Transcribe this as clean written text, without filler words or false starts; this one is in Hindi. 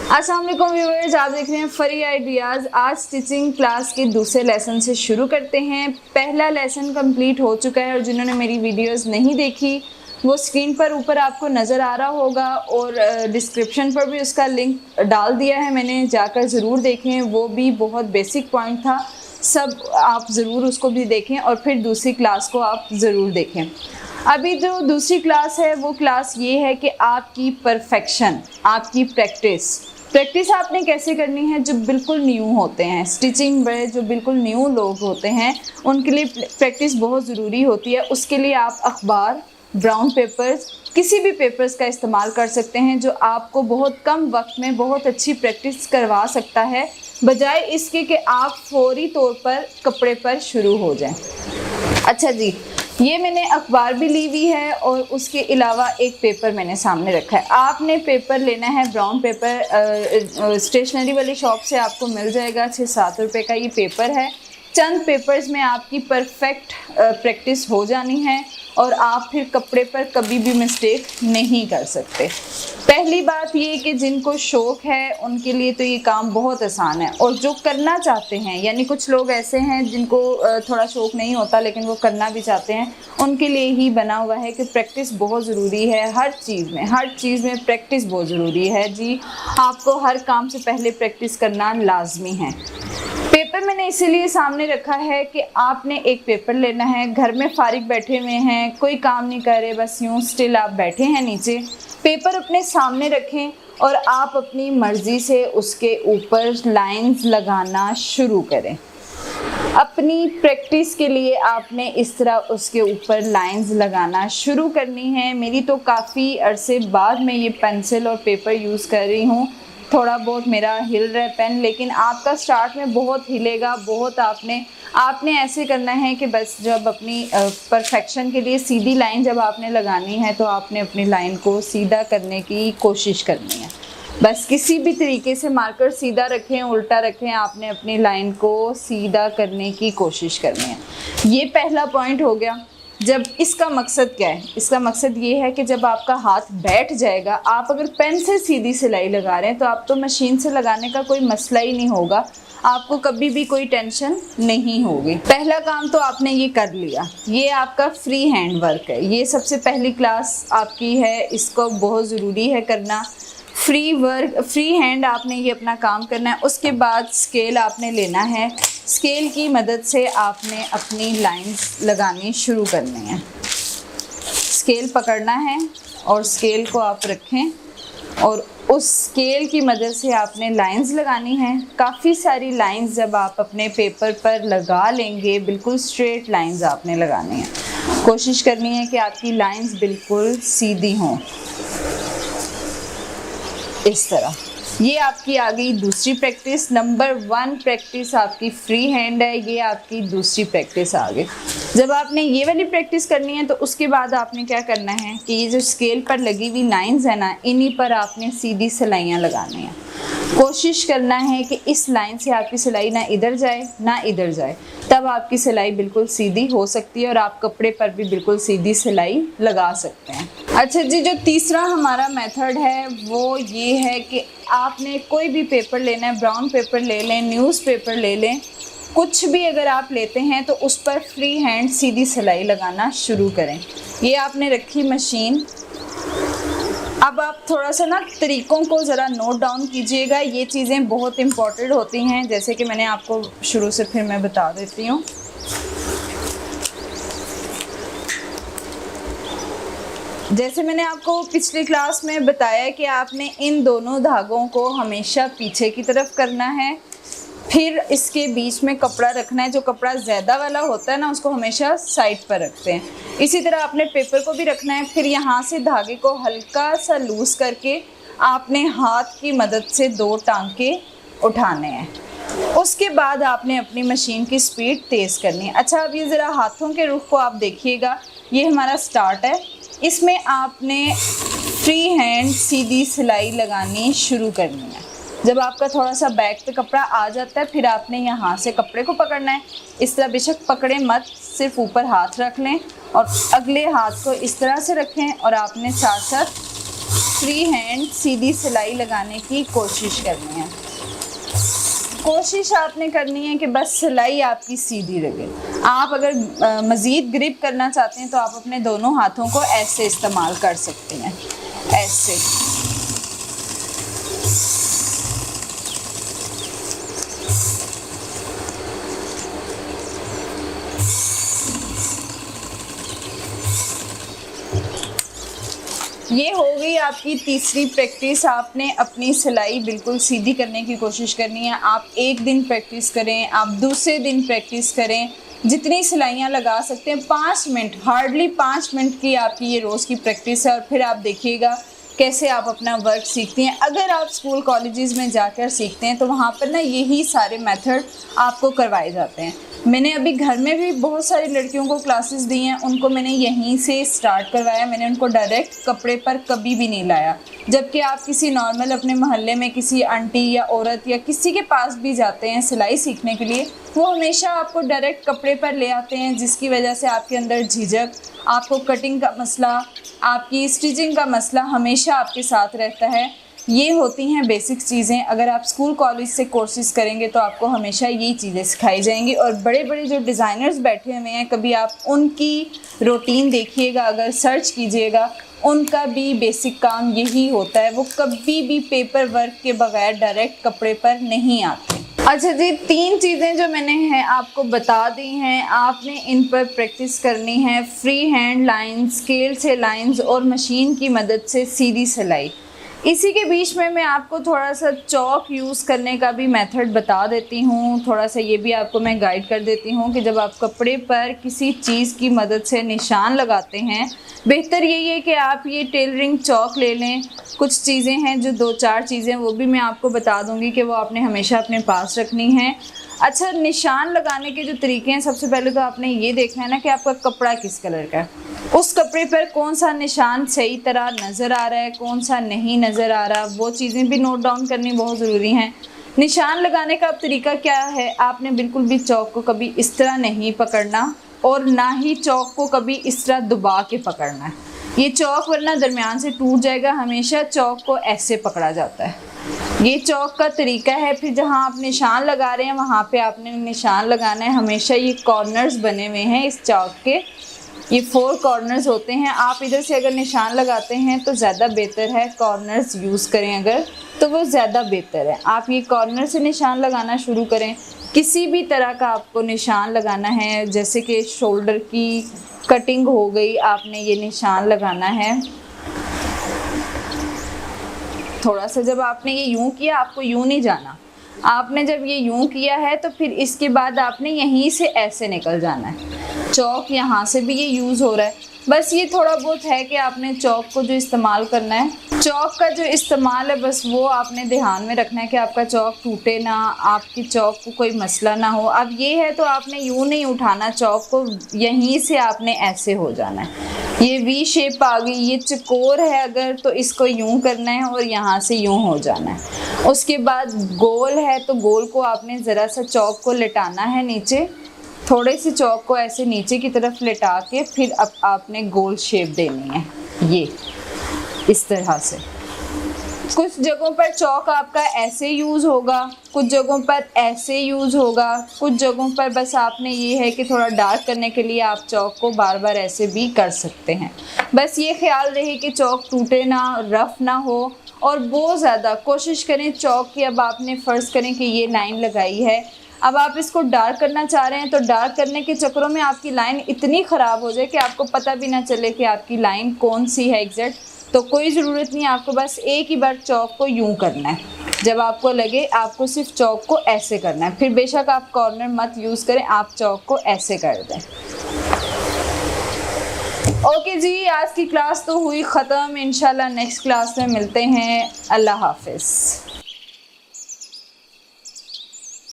अस्सलाम वालेकुम व्यूअर्स, आप देख रहे हैं फरी आइडियाज़। आज स्टिचिंग क्लास के दूसरे लेसन से शुरू करते हैं। पहला लेसन कंप्लीट हो चुका है और जिन्होंने मेरी वीडियोस नहीं देखी वो स्क्रीन पर ऊपर आपको नज़र आ रहा होगा और डिस्क्रिप्शन पर भी उसका लिंक डाल दिया है मैंने, जाकर ज़रूर देखें। वो भी बहुत बेसिक पॉइंट था, सब आप ज़रूर उसको भी देखें और फिर दूसरी क्लास को आप ज़रूर देखें। अभी जो दूसरी क्लास है वो क्लास ये है कि आपकी परफेक्शन, आपकी प्रैक्टिस आपने कैसे करनी है। जो बिल्कुल न्यू होते हैं स्टिचिंग में, जो बिल्कुल न्यू लोग होते हैं उनके लिए प्रैक्टिस बहुत ज़रूरी होती है। उसके लिए आप अखबार, ब्राउन पेपर्स, किसी भी पेपर्स का इस्तेमाल कर सकते हैं जो आपको बहुत कम वक्त में बहुत अच्छी प्रैक्टिस करवा सकता है, बजाय इसके कि आप फौरी तौर पर कपड़े पर शुरू हो जाएं। अच्छा जी, ये मैंने अखबार भी ली हुई है और उसके अलावा एक पेपर मैंने सामने रखा है। आपने पेपर लेना है ब्राउन पेपर, स्टेशनरी वाली शॉप से आपको मिल जाएगा। 6-7 रुपये का ये पेपर है। चंद पेपर्स में आपकी परफेक्ट प्रैक्टिस हो जानी है और आप फिर कपड़े पर कभी भी मिस्टेक नहीं कर सकते। पहली बात ये कि जिनको शौक़ है उनके लिए तो ये काम बहुत आसान है, और जो करना चाहते हैं, यानी कुछ लोग ऐसे हैं जिनको थोड़ा शौक़ नहीं होता लेकिन वो करना भी चाहते हैं, उनके लिए ही बना हुआ है कि प्रैक्टिस बहुत ज़रूरी है। हर चीज़ में प्रैक्टिस बहुत ज़रूरी है जी। आपको हर काम से पहले प्रैक्टिस करना लाजमी है। पेपर मैंने इसीलिए सामने रखा है कि आपने एक पेपर लेना है, घर में फारिग बैठे हुए हैं, कोई काम नहीं कर रहे, बस यूँ स्टिल आप बैठे हैं नीचे, पेपर अपने सामने रखें और आप अपनी मर्ज़ी से उसके ऊपर लाइंस लगाना शुरू करें। अपनी प्रैक्टिस के लिए आपने इस तरह उसके ऊपर लाइंस लगाना शुरू करनी है। मेरी तो काफ़ी अरसे बाद मैं ये पेंसिल और पेपर यूज़ कर रही हूँ। थोड़ा बहुत मेरा हिल रहा है पेन, लेकिन आपका स्टार्ट में बहुत हिलेगा। बहुत आपने ऐसे करना है कि बस जब अपनी परफेक्शन के लिए सीधी लाइन जब आपने लगानी है तो आपने अपनी लाइन को सीधा करने की कोशिश करनी है। बस किसी भी तरीके से मार्कर सीधा रखें, उल्टा रखें, आपने अपनी लाइन को सीधा करने की कोशिश करनी है। ये पहला पॉइंट हो गया। जब इसका मकसद क्या है? इसका मकसद ये है कि जब आपका हाथ बैठ जाएगा, आप अगर पेन से सीधी सिलाई लगा रहे हैं तो आप तो मशीन से लगाने का कोई मसला ही नहीं होगा, आपको कभी भी कोई टेंशन नहीं होगी। पहला काम तो आपने ये कर लिया। ये आपका फ्री हैंड वर्क है, ये सबसे पहली क्लास आपकी है, इसको बहुत ज़रूरी है करना। फ्री हैंड आपने ये अपना काम करना है। उसके बाद स्केल आपने लेना है, स्केल की मदद से आपने अपनी लाइंस लगानी शुरू करनी है। स्केल पकड़ना है और स्केल को आप रखें और उस स्केल की मदद से आपने लाइंस लगानी है। काफ़ी सारी लाइंस जब आप अपने पेपर पर लगा लेंगे, बिल्कुल स्ट्रेट लाइंस आपने लगानी है। कोशिश करनी है कि आपकी लाइंस बिल्कुल सीधी हों, इस तरह। ये आपकी आ गई दूसरी प्रैक्टिस। नंबर 1 प्रैक्टिस आपकी फ्री हैंड है, ये आपकी दूसरी प्रैक्टिस आ गई। जब आपने ये वाली प्रैक्टिस करनी है तो उसके बाद आपने क्या करना है कि ये जो स्केल पर लगी हुई लाइंस है ना, इन्हीं पर आपने सीधी सिलाइयाँ लगानी हैं। कोशिश करना है कि इस लाइन से आपकी सिलाई ना इधर जाए ना इधर जाए, तब आपकी सिलाई बिल्कुल सीधी हो सकती है और आप कपड़े पर भी बिल्कुल सीधी सिलाई लगा सकते हैं। अच्छा जी, जो तीसरा हमारा मेथड है वो ये है कि आपने कोई भी पेपर लेना है, ब्राउन पेपर ले लें, न्यूज़पेपर ले लें, कुछ भी अगर आप लेते हैं तो उस पर फ्री हैंड सीधी सिलाई लगाना शुरू करें। ये आपने रखी मशीन। अब आप थोड़ा सा ना तरीक़ों को ज़रा नोट डाउन कीजिएगा, ये चीज़ें बहुत इम्पॉर्टेंट होती हैं। जैसे कि मैंने आपको शुरू से फिर मैं बता देती हूँ। जैसे मैंने आपको पिछली क्लास में बताया कि आपने इन दोनों धागों को हमेशा पीछे की तरफ करना है, फिर इसके बीच में कपड़ा रखना है। जो कपड़ा ज़्यादा वाला होता है ना, उसको हमेशा साइड पर रखते हैं। इसी तरह आपने पेपर को भी रखना है। फिर यहाँ से धागे को हल्का सा लूज़ करके आपने हाथ की मदद से 2 टांके उठाने हैं। उसके बाद आपने अपनी मशीन की स्पीड तेज़ करनी है। अच्छा, अब ये ज़रा हाथों के रुख को आप देखिएगा। ये हमारा स्टार्ट है, इसमें आपने फ्री हैंड सीधी सिलाई लगानी शुरू करनी है। जब आपका थोड़ा सा बैक पे कपड़ा आ जाता है, फिर आपने यहाँ से कपड़े को पकड़ना है। इस तरह बेशक पकड़े मत, सिर्फ ऊपर हाथ रख लें और अगले हाथ को इस तरह से रखें और आपने साथ साथ फ्री हैंड सीधी सिलाई लगाने की कोशिश करनी है। कोशिश आपने करनी है कि बस सिलाई आपकी सीधी लगे। आप अगर मज़ीद ग्रिप करना चाहते हैं तो आप अपने दोनों हाथों को ऐसे इस्तेमाल कर सकते हैं, ऐसे। ये हो गई आपकी तीसरी प्रैक्टिस। आपने अपनी सिलाई बिल्कुल सीधी करने की कोशिश करनी है। आप एक दिन प्रैक्टिस करें, आप दूसरे दिन प्रैक्टिस करें, जितनी सिलाइयाँ लगा सकते हैं। 5 मिनट, हार्डली 5 मिनट की आपकी ये रोज़ की प्रैक्टिस है और फिर आप देखिएगा कैसे आप अपना वर्क सीखती हैं। अगर आप स्कूल कॉलेजेस में जाकर सीखते हैं तो वहाँ पर ना यही सारे मेथड आपको करवाए जाते हैं। मैंने अभी घर में भी बहुत सारी लड़कियों को क्लासेस दी हैं, उनको मैंने यहीं से स्टार्ट करवाया। मैंने उनको डायरेक्ट कपड़े पर कभी भी नहीं लाया। जबकि आप किसी नॉर्मल अपने मोहल्ले में किसी आंटी या औरत या किसी के पास भी जाते हैं सिलाई सीखने के लिए, वो हमेशा आपको डायरेक्ट कपड़े पर ले आते हैं, जिसकी वजह से आपके अंदर झिझक, आपको कटिंग का मसला, आपकी स्टिचिंग का मसला हमेशा आपके साथ रहता है। ये होती हैं बेसिक चीज़ें। अगर आप स्कूल कॉलेज से कोर्सेज़ करेंगे तो आपको हमेशा यही चीज़ें सिखाई जाएंगी। और बड़े बड़े जो डिज़ाइनर्स बैठे हुए हैं, कभी आप उनकी रूटीन देखिएगा, अगर सर्च कीजिएगा, उनका भी बेसिक काम यही होता है। वो कभी भी पेपर वर्क के बगैर डायरेक्ट कपड़े पर नहीं आते। अच्छा जी, 3 चीज़ें जो मैंने हैं आपको बता दी हैं, आपने इन पर प्रैक्टिस करनी है। फ्री हैंड लाइंस, स्केल से लाइंस और मशीन की मदद से सीधी सिलाई। इसी के बीच में मैं आपको थोड़ा सा चौक यूज़ करने का भी मेथड बता देती हूँ। थोड़ा सा ये भी आपको मैं गाइड कर देती हूँ कि जब आप कपड़े पर किसी चीज़ की मदद से निशान लगाते हैं, बेहतर यही है कि आप ये टेलरिंग चौक ले लें। कुछ चीज़ें हैं जो 2-4 चीज़ें, वो भी मैं आपको बता दूँगी कि वो आपने हमेशा अपने पास रखनी है। अच्छा, निशान लगाने के जो तरीके हैं, सबसे पहले तो आपने ये देखना है ना कि आपका कपड़ा किस कलर का है। उस कपड़े पर कौन सा निशान सही तरह नज़र आ रहा है, कौन सा नहीं नज़र आ रहा, वो चीज़ें भी नोट डाउन करनी बहुत ज़रूरी हैं। निशान लगाने का तरीका क्या है, आपने बिल्कुल भी चौक को कभी इस तरह नहीं पकड़ना और ना ही चौक को कभी इस तरह दबा के पकड़ना है। ये चौक वरना दरमियान से टूट जाएगा। हमेशा चौक को ऐसे पकड़ा जाता है। ये चौक का तरीका है। फिर जहाँ आप निशान लगा रहे हैं वहाँ पे आपने निशान लगाना है। हमेशा ये कॉर्नर्स बने हुए हैं इस चौक के, ये 4 कॉर्नर्स होते हैं। आप इधर से अगर निशान लगाते हैं तो ज़्यादा बेहतर है, कॉर्नर्स यूज़ करें अगर तो वो ज़्यादा बेहतर है। आप ये कॉर्नर से निशान लगाना शुरू करें। किसी भी तरह का आपको निशान लगाना है, जैसे कि शोल्डर की कटिंग हो गई, आपने ये निशान लगाना है। थोड़ा सा जब आपने ये यूं किया, आपको यूं नहीं जाना। आपने जब ये यूं किया है तो फिर इसके बाद आपने यहीं से ऐसे निकल जाना है। चौक यहाँ से भी ये यूज़ हो रहा है। बस ये थोड़ा बहुत है कि आपने चौक को जो इस्तेमाल करना है, चौक का जो इस्तेमाल है, बस वो आपने ध्यान में रखना है कि आपका चौक टूटे ना, आपकी चौक को कोई मसला ना हो। अब ये है तो आपने यूं नहीं उठाना चौक को, यहीं से आपने ऐसे हो जाना है। ये वी शेप आ गई, ये चकोर है अगर तो इसको यूं करना है और यहाँ से यूं हो जाना है। उसके बाद गोल है तो गोल को आपने ज़रा सा चौक को लिटाना है नीचे, थोड़े से चौक को ऐसे नीचे की तरफ लिटा के फिर अब आपने गोल शेप देनी है, ये इस तरह से। कुछ जगहों पर चौक आपका ऐसे यूज़ होगा, कुछ जगहों पर ऐसे यूज़ होगा, कुछ जगहों पर बस आपने ये है कि थोड़ा डार्क करने के लिए आप चौक को बार बार ऐसे भी कर सकते हैं। बस ये ख्याल रहे कि चौक टूटे ना, रफ़ ना हो और बहुत ज़्यादा कोशिश करें चौक की। अब आपने फ़र्ज़ करें कि ये लाइन लगाई है, अब आप इसको डार्क करना चाह रहे हैं तो डार्क करने के चक्करों में आपकी लाइन इतनी ख़राब हो जाए कि आपको पता भी ना चले कि आपकी लाइन कौन सी है एग्जैक्ट। तो कोई ज़रूरत नहीं, आपको बस एक ही बार चौक को यूं करना है। जब आपको लगे आपको सिर्फ चौक को ऐसे करना है, फिर बेशक आप कॉर्नर मत यूज़ करें, आप चौक को ऐसे कर दें। ओके जी, आज की क्लास तो हुई ख़त्म। इंशाल्लाह नेक्स्ट क्लास में मिलते हैं। अल्लाह हाफिज़।